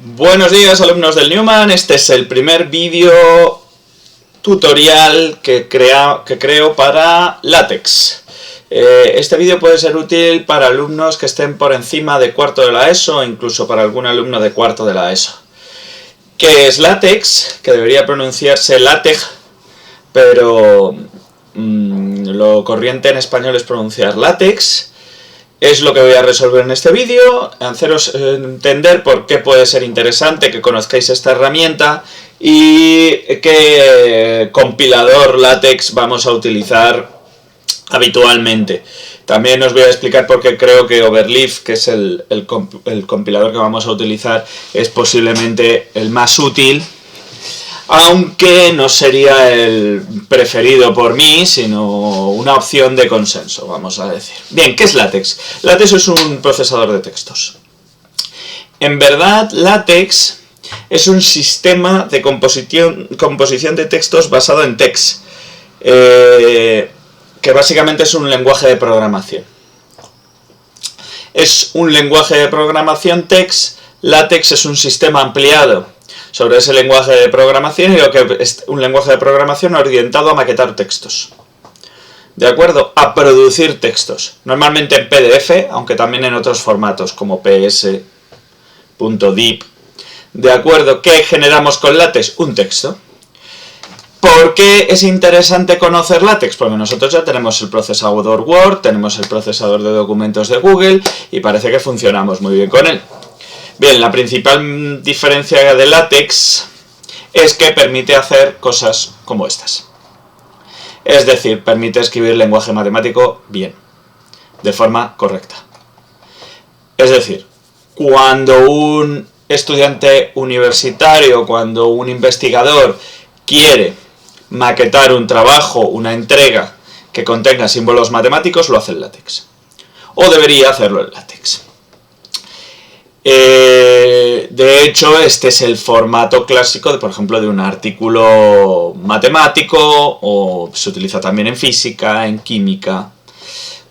Buenos días, alumnos del Newman. Este es el primer vídeo tutorial que creo para LaTeX. Este vídeo puede ser útil para alumnos que estén por encima de cuarto de la ESO o incluso para algún alumno de cuarto de la ESO. ¿Qué es LaTeX? Que debería pronunciarse LaTeX, pero lo corriente en español es pronunciar LaTeX. Es lo que voy a resolver en este vídeo, haceros entender por qué puede ser interesante que conozcáis esta herramienta y qué compilador LaTeX vamos a utilizar habitualmente. También os voy a explicar por qué creo que Overleaf, que es el compilador que vamos a utilizar, es posiblemente el más útil, aunque no sería el preferido por mí, sino una opción de consenso, vamos a decir. Bien, ¿qué es LaTeX? LaTeX es un procesador de textos. En verdad, LaTeX es un sistema de composición de textos basado en TeX, que básicamente es un lenguaje de programación. Es un lenguaje de programación TeX. LaTeX es un sistema ampliado sobre ese lenguaje de programación, y lo que es un lenguaje de programación orientado a maquetar textos. ¿De acuerdo? A producir textos. Normalmente en PDF, aunque también en otros formatos como ps, .dip. ¿De acuerdo? ¿Qué generamos con LaTeX? Un texto. ¿Por qué es interesante conocer LaTeX? Porque nosotros ya tenemos el procesador Word, tenemos el procesador de documentos de Google y parece que funcionamos muy bien con él. Bien, la principal diferencia de LaTeX es que permite hacer cosas como estas. Es decir, permite escribir lenguaje matemático bien, de forma correcta. Es decir, cuando un estudiante universitario, cuando un investigador quiere maquetar un trabajo, una entrega que contenga símbolos matemáticos, lo hace en LaTeX. O debería hacerlo en LaTeX. De hecho, este es el formato clásico, por ejemplo, de un artículo matemático, o se utiliza también en física, en química.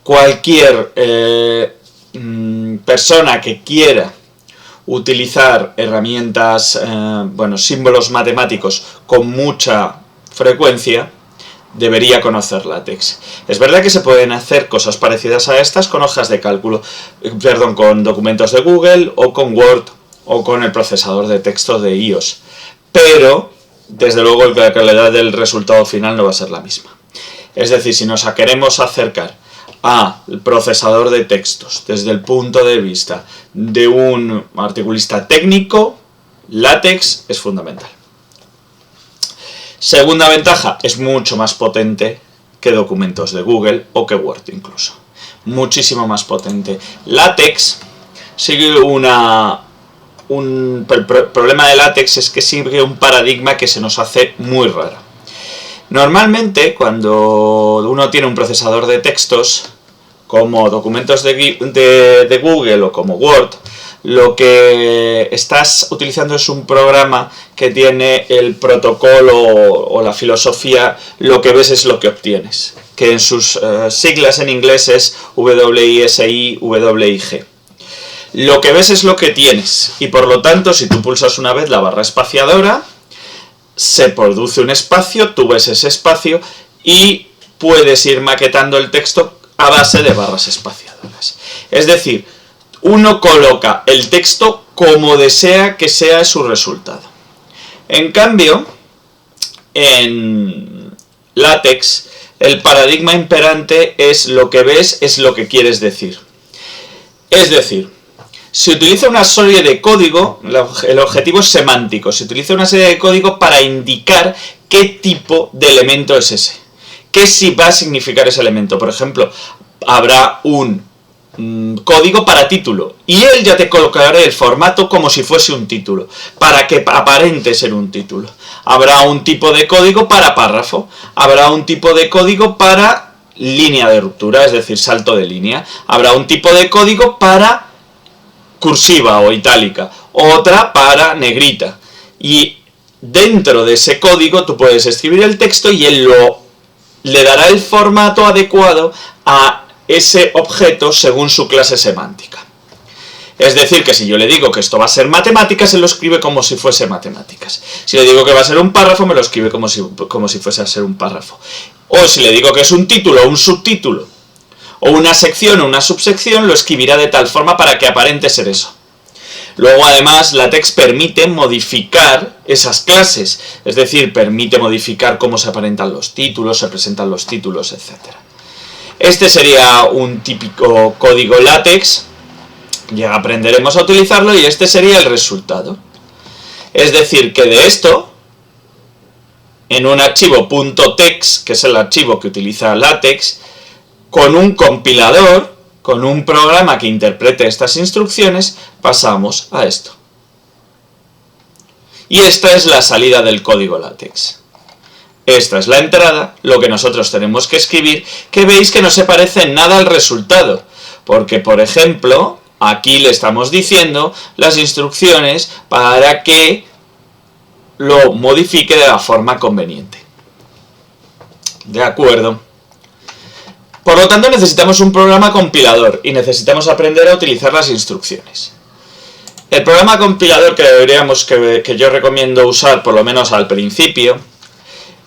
Cualquier persona que quiera utilizar herramientas, símbolos matemáticos con mucha frecuencia, debería conocer LaTeX. Es verdad que se pueden hacer cosas parecidas a estas con hojas de cálculo, con documentos de Google o con Word o con el procesador de texto de iOS, pero desde luego la calidad del resultado final no va a ser la misma. Es decir, si nos queremos acercar al procesador de textos desde el punto de vista de un articulista técnico, LaTeX es fundamental. Segunda ventaja, es mucho más potente que documentos de Google o que Word incluso. Muchísimo más potente. LaTeX sigue el problema de LaTeX es que sigue un paradigma que se nos hace muy raro. Normalmente, cuando uno tiene un procesador de textos, como documentos de Google o como Word, lo que estás utilizando es un programa que tiene el protocolo o la filosofía, lo que ves es lo que obtienes, que en sus siglas en inglés es WISI, WIG. Lo que ves es lo que tienes, y por lo tanto, si tú pulsas una vez la barra espaciadora, se produce un espacio, tú ves ese espacio y puedes ir maquetando el texto a base de barras espaciadoras. Es decir, uno coloca el texto como desea que sea su resultado. En cambio, en LaTeX, el paradigma imperante es lo que ves es lo que quieres decir. Es decir, se utiliza una serie de código, el objetivo es semántico, se utiliza una serie de código para indicar qué tipo de elemento es ese. ¿Qué sí va a significar ese elemento? Por ejemplo, habrá un código para título, y él ya te colocará el formato como si fuese un título, para que aparente ser un título. Habrá un tipo de código para párrafo, habrá un tipo de código para línea de ruptura, es decir, salto de línea, habrá un tipo de código para cursiva o itálica, otra para negrita, y dentro de ese código tú puedes escribir el texto y él le dará el formato adecuado a ese objeto según su clase semántica. Es decir, que si yo le digo que esto va a ser matemáticas, se lo escribe como si fuese matemáticas. Si le digo que va a ser un párrafo, me lo escribe como si fuese a ser un párrafo. O si le digo que es un título o un subtítulo, o una sección o una subsección, lo escribirá de tal forma para que aparente ser eso. Luego, además, LaTeX permite modificar esas clases, es decir, permite modificar cómo se aparentan los títulos, se presentan los títulos, etc. Este sería un típico código LaTeX. Ya aprenderemos a utilizarlo y este sería el resultado. Es decir, que de esto, en un archivo .tex, que es el archivo que utiliza LaTeX, con un compilador, con un programa que interprete estas instrucciones, pasamos a esto. Y esta es la salida del código LaTeX. Esta es la entrada, lo que nosotros tenemos que escribir, que veis que no se parece en nada al resultado. Porque, por ejemplo, aquí le estamos diciendo las instrucciones para que lo modifique de la forma conveniente. ¿De acuerdo? Por lo tanto, necesitamos un programa compilador y necesitamos aprender a utilizar las instrucciones. El programa compilador que yo recomiendo usar, por lo menos al principio,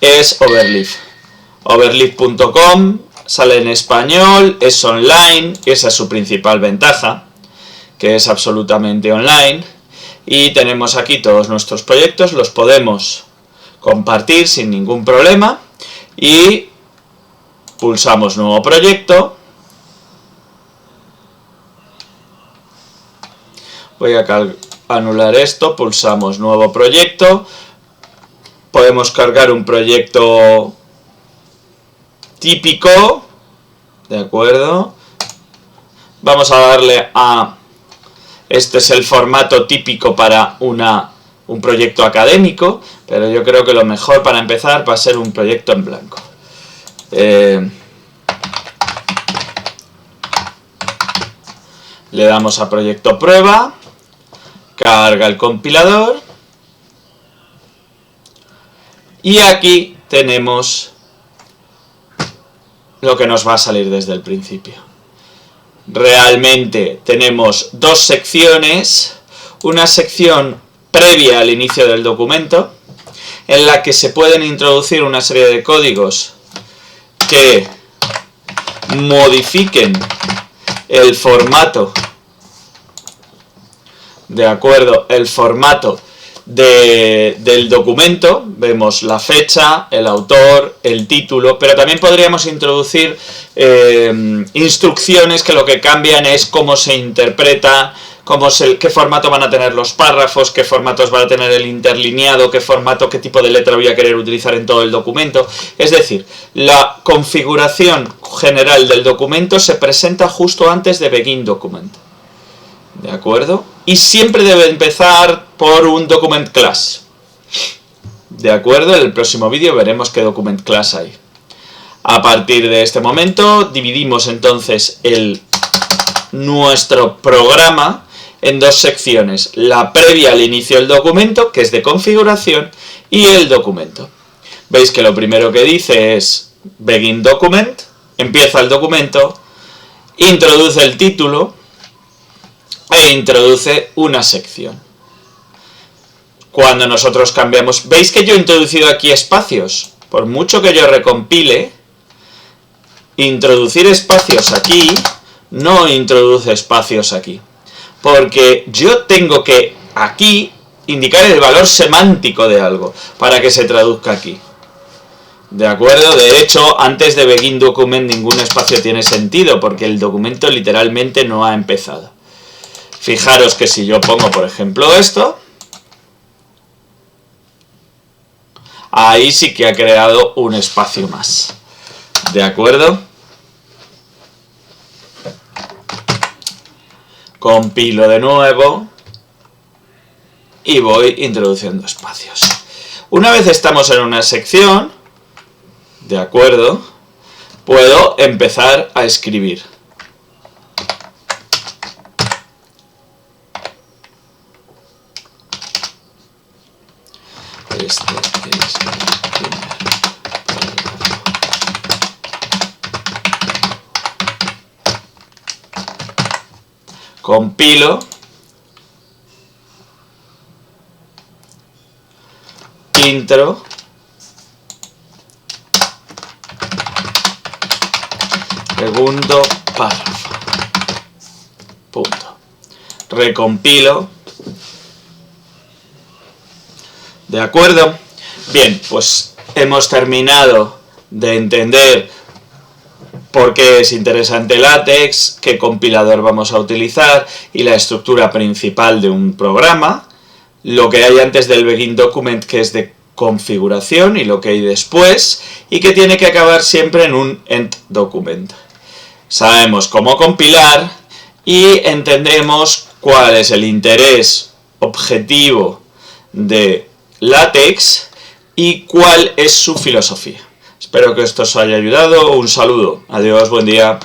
es Overleaf. Overleaf.com, sale en español, es online, esa es su principal ventaja, que es absolutamente online. Y tenemos aquí todos nuestros proyectos, los podemos compartir sin ningún problema. Y pulsamos nuevo proyecto. Voy a anular esto, pulsamos nuevo proyecto. Podemos cargar un proyecto típico, ¿de acuerdo? Vamos a darle a... Este es el formato típico para un proyecto académico, pero yo creo que lo mejor para empezar va a ser un proyecto en blanco. Le damos a proyecto prueba, carga el compilador y aquí tenemos lo que nos va a salir desde el principio. Realmente tenemos dos secciones, una sección previa al inicio del documento en la que se pueden introducir una serie de códigos que modifiquen el formato, de acuerdo, el formato del documento. Vemos la fecha, el autor, el título, pero también podríamos introducir instrucciones que lo que cambian es cómo se interpreta, qué formato van a tener los párrafos, qué formatos van a tener el interlineado, qué tipo de letra voy a querer utilizar en todo el documento. Es decir, la configuración general del documento se presenta justo antes de Begin Document. ¿De acuerdo? Y siempre debe empezar por un Document Class. ¿De acuerdo? En el próximo vídeo veremos qué Document Class hay. A partir de este momento dividimos entonces nuestro programa en dos secciones, la previa al inicio del documento, que es de configuración, y el documento. Veis que lo primero que dice es Begin Document, empieza el documento, introduce el título e introduce una sección. Cuando nosotros cambiamos, veis que yo he introducido aquí espacios, por mucho que yo recompile, introducir espacios aquí no introduce espacios aquí. Porque yo tengo que aquí indicar el valor semántico de algo para que se traduzca aquí. ¿De acuerdo? De hecho, antes de Begin Document ningún espacio tiene sentido porque el documento literalmente no ha empezado. Fijaros que si yo pongo, por ejemplo, esto, ahí sí que ha creado un espacio más. ¿De acuerdo? Compilo de nuevo y voy introduciendo espacios. Una vez estamos en una sección, ¿de acuerdo? Puedo empezar a escribir. Este es el primer párrafo. Compilo intro, segundo párrafo, punto. Recompilo. ¿De acuerdo? Bien, pues hemos terminado de entender por qué es interesante LaTeX, qué compilador vamos a utilizar y la estructura principal de un programa, lo que hay antes del begin document, que es de configuración, y lo que hay después, y que tiene que acabar siempre en un end document. Sabemos cómo compilar y entendemos cuál es el interés objetivo de LaTeX y cuál es su filosofía. Espero que esto os haya ayudado. Un saludo. Adiós, buen día.